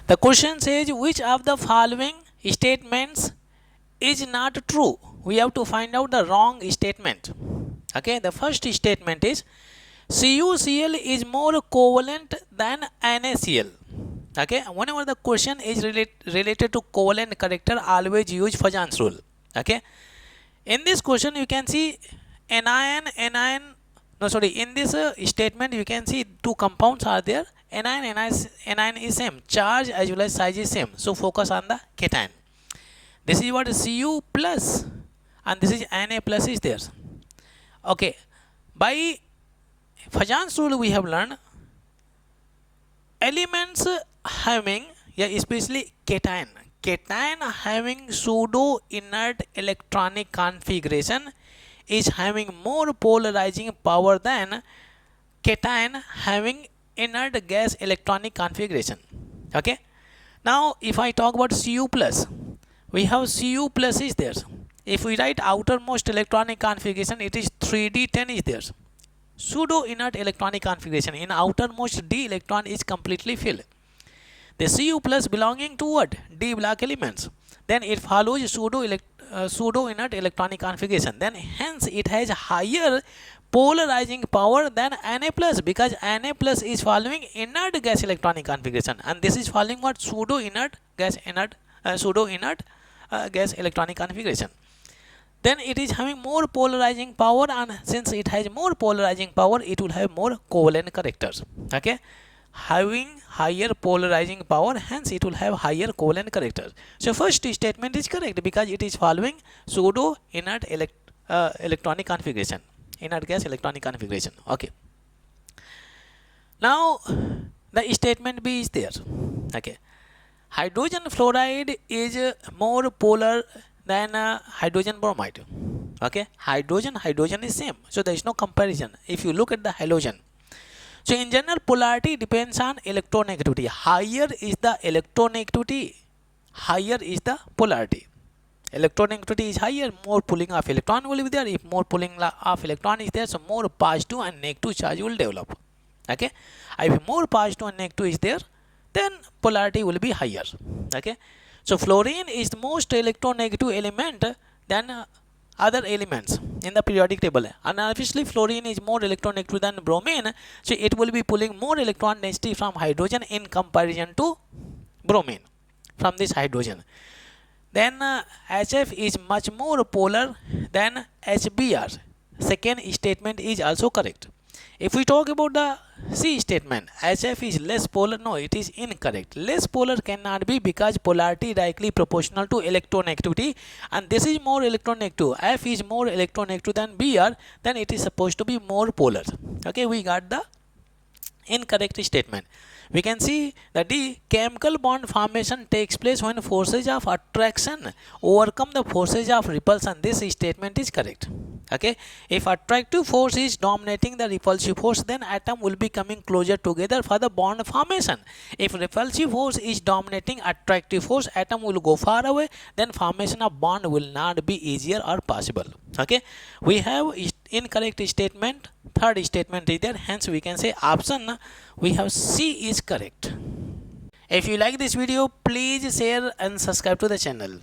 The question says which of the following statements is not true. We have to find out the wrong statement. Okay, the first statement is CuCl is more covalent than NaCl. Okay, whenever the question is related to covalent character, always use Fajan's rule. Okay, in this question you can see anion, in this statement you can see two compounds are there. Anion is same, charge as well as size is same, so focus on the cation. This is what Cu plus and this is Na plus is there. Okay, by Fajan's rule we have learned elements having, especially cation having pseudo inert electronic configuration is having more polarizing power than cation having inert gas electronic configuration. Okay, now if I talk about Cu plus, we have Cu plus is there. If we write outermost electronic configuration, it is 3d10 is there. Pseudo inert electronic configuration, in outermost d electron is completely filled. The Cu plus belonging to what? D block elements. Then it follows pseudo inert electronic configuration. Then hence it has higher polarizing power than Na plus, because Na plus is following inert gas electronic configuration and this is following what? Pseudo inert gas electronic configuration. Then it is having more polarizing power, and since it has more polarizing power, it will have more covalent characters. Okay, having higher polarizing power, hence it will have higher covalent characters. So first statement is correct because it is following pseudo inert electronic configuration, inert gas electronic configuration. Okay, now the statement B is there. Okay, hydrogen fluoride is more polar than hydrogen bromide. Okay, hydrogen is same, so there is no comparison if you look at the halogen. So in general, polarity depends on electronegativity. Higher is the electronegativity, higher is the polarity. Electronegativity is higher, more pulling of electron will be there. If more pulling of electron is there, so more positive and negative charge will develop. Okay, if more positive and negative is there, then polarity will be higher. Okay, so fluorine is the most electronegative element than other elements in the periodic table, and obviously fluorine is more electronegative than bromine, so it will be pulling more electron density from hydrogen in comparison to bromine from this hydrogen. Then HF is much more polar than HBr. Second statement is also correct. If we talk about the C statement, HF is less polar, no, it is incorrect. Less polar cannot be because polarity directly proportional to electronegativity, and this is more electronegative. F is more electronegative than Br, then it is supposed to be more polar. Okay, we got the incorrect statement. We can see that the chemical bond formation takes place when forces of attraction overcome the forces of repulsion. This statement is correct. Okay, if attractive force is dominating the repulsive force, then atom will be coming closer together for the bond formation. If repulsive force is dominating attractive force, atom will go far away, then formation of bond will not be easier or possible. Okay, we have incorrect statement. Third statement is there, hence we can say option we have C is correct. If you like this video, please share and subscribe to the channel.